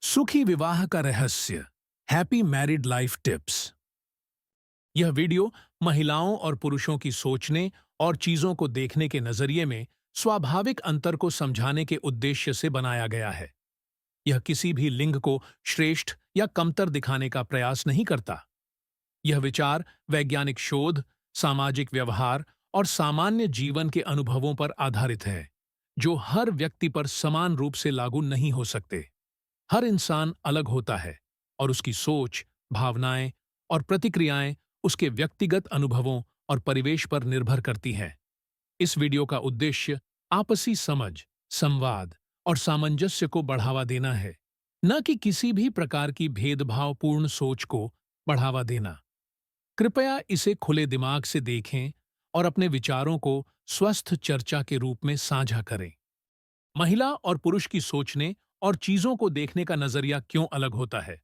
सुखी विवाह का रहस्य, हैप्पी मैरिड लाइफ टिप्स। यह वीडियो महिलाओं और पुरुषों की सोचने और चीजों को देखने के नजरिए में स्वाभाविक अंतर को समझाने के उद्देश्य से बनाया गया है। यह किसी भी लिंग को श्रेष्ठ या कमतर दिखाने का प्रयास नहीं करता। यह विचार वैज्ञानिक शोध, सामाजिक व्यवहार और सामान्य जीवन के अनुभवों पर आधारित है, जो हर व्यक्ति पर समान रूप से लागू नहीं हो सकते। हर इंसान अलग होता है और उसकी सोच, भावनाएं और प्रतिक्रियाएं उसके व्यक्तिगत अनुभवों और परिवेश पर निर्भर करती हैं। इस वीडियो का उद्देश्य आपसी समझ, संवाद और सामंजस्य को बढ़ावा देना है, न कि किसी भी प्रकार की भेदभावपूर्ण सोच को बढ़ावा देना। कृपया इसे खुले दिमाग से देखें और अपने विचारों को स्वस्थ चर्चा के रूप में साझा करें। महिला और पुरुष की सोचने और चीजों को देखने का नजरिया क्यों अलग होता है?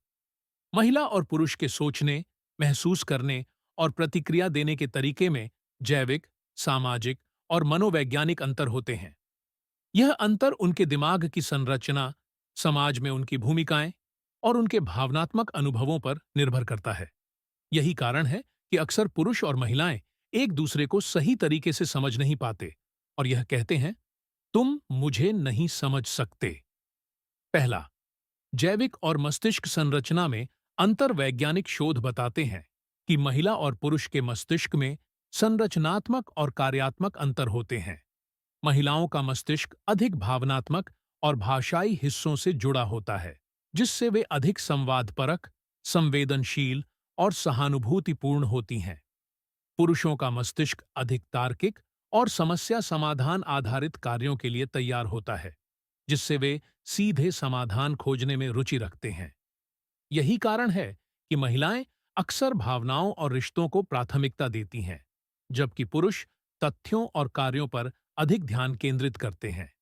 महिला और पुरुष के सोचने, महसूस करने और प्रतिक्रिया देने के तरीके में जैविक, सामाजिक और मनोवैज्ञानिक अंतर होते हैं। यह अंतर उनके दिमाग की संरचना, समाज में उनकी भूमिकाएं और उनके भावनात्मक अनुभवों पर निर्भर करता है। यही कारण है कि अक्सर पुरुष और महिलाएं एक दूसरे को सही तरीके से समझ नहीं पाते और यह कहते हैं, तुम मुझे नहीं समझ सकते। पहला, जैविक और मस्तिष्क संरचना में अंतर। वैज्ञानिक शोध बताते हैं कि महिला और पुरुष के मस्तिष्क में संरचनात्मक और कार्यात्मक अंतर होते हैं। महिलाओं का मस्तिष्क अधिक भावनात्मक और भाषाई हिस्सों से जुड़ा होता है, जिससे वे अधिक संवादपरक, संवेदनशील और सहानुभूतिपूर्ण होती हैं। पुरुषों का मस्तिष्क अधिक तार्किक और समस्या समाधान आधारित कार्यों के लिए तैयार होता है, जिससे वे सीधे समाधान खोजने में रुचि रखते हैं। यही कारण है कि महिलाएं अक्सर भावनाओं और रिश्तों को प्राथमिकता देती हैं, जबकि पुरुष तथ्यों और कार्यों पर अधिक ध्यान केंद्रित करते हैं।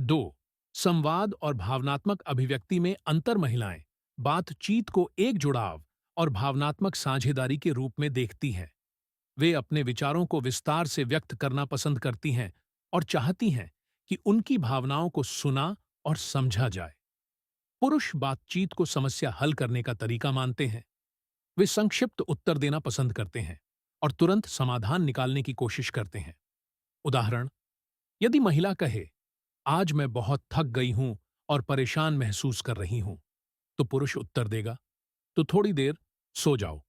2. संवाद और भावनात्मक अभिव्यक्ति में अंतर। महिलाएं बातचीत को एक जुड़ाव और भावनात्मक साझेदारी के रूप में देखती हैं। वे अपने विचारों को विस्तार से व्यक्त करना पसंद करती हैं और चाहती हैं कि उनकी भावनाओं को सुना और समझा जाए। पुरुष बातचीत को समस्या हल करने का तरीका मानते हैं। वे संक्षिप्त उत्तर देना पसंद करते हैं और तुरंत समाधान निकालने की कोशिश करते हैं। उदाहरण, यदि महिला कहे, आज मैं बहुत थक गई हूं और परेशान महसूस कर रही हूं, तो पुरुष उत्तर देगा, तो थोड़ी देर सो जाओ।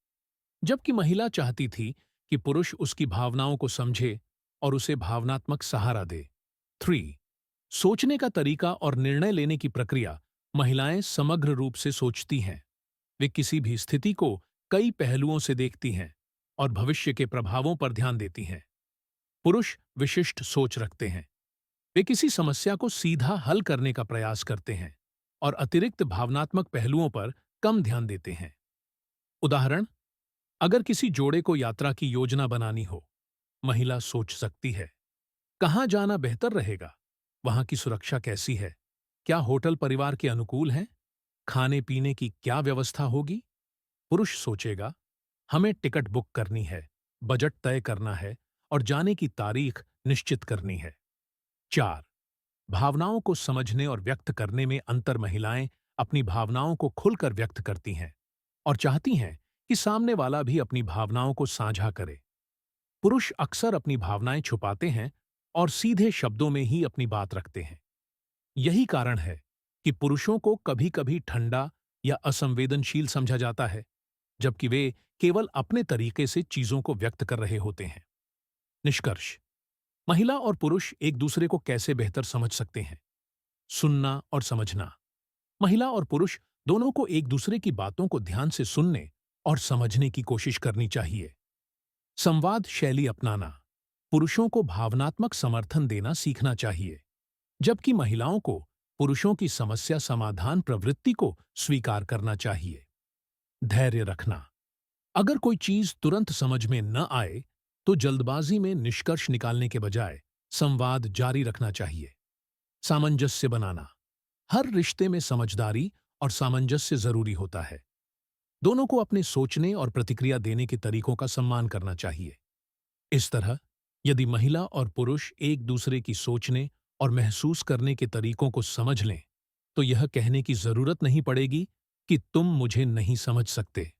जबकि महिला चाहती थी कि पुरुष उसकी भावनाओं को समझे और उसे भावनात्मक सहारा दे। 3. सोचने का तरीका और निर्णय लेने की प्रक्रिया। महिलाएं समग्र रूप से सोचती हैं। वे किसी भी स्थिति को कई पहलुओं से देखती हैं और भविष्य के प्रभावों पर ध्यान देती हैं। पुरुष विशिष्ट सोच रखते हैं। वे किसी समस्या को सीधा हल करने का प्रयास करते हैं और अतिरिक्त भावनात्मक पहलुओं पर कम ध्यान देते हैं। उदाहरण, अगर किसी जोड़े को यात्रा की योजना बनानी हो, महिला सोच सकती है, कहाँ जाना बेहतर रहेगा, वहां की सुरक्षा कैसी है, क्या होटल परिवार के अनुकूल हैं, खाने पीने की क्या व्यवस्था होगी। पुरुष सोचेगा, हमें टिकट बुक करनी है, बजट तय करना है और जाने की तारीख निश्चित करनी है। 4. भावनाओं को समझने और व्यक्त करने में अंतर। महिलाएं अपनी भावनाओं को खुलकर व्यक्त करती हैं और चाहती हैं कि सामने वाला भी अपनी भावनाओं को साझा करे। पुरुष अक्सर अपनी भावनाएं छुपाते हैं और सीधे शब्दों में ही अपनी बात रखते हैं। यही कारण है कि पुरुषों को कभी-कभी ठंडा या असंवेदनशील समझा जाता है, जबकि वे केवल अपने तरीके से चीजों को व्यक्त कर रहे होते हैं। निष्कर्ष, महिला और पुरुष एक दूसरे को कैसे बेहतर समझ सकते हैं? सुनना और समझना। महिला और पुरुष दोनों को एक दूसरे की बातों को ध्यान से सुनने और समझने की कोशिश करनी चाहिए। संवाद शैली अपनाना। पुरुषों को भावनात्मक समर्थन देना सीखना चाहिए, जबकि महिलाओं को पुरुषों की समस्या समाधान प्रवृत्ति को स्वीकार करना चाहिए। धैर्य रखना। अगर कोई चीज तुरंत समझ में न आए, तो जल्दबाजी में निष्कर्ष निकालने के बजाय संवाद जारी रखना चाहिए। सामंजस्य बनाना। हर रिश्ते में समझदारी और सामंजस्य जरूरी होता है। दोनों को अपने सोचने और प्रतिक्रिया देने के तरीकों का सम्मान करना चाहिए। इस तरह, यदि महिला और पुरुष एक दूसरे की सोचने और महसूस करने के तरीकों को समझ लें, तो यह कहने की जरूरत नहीं पड़ेगी कि तुम मुझे नहीं समझ सकते।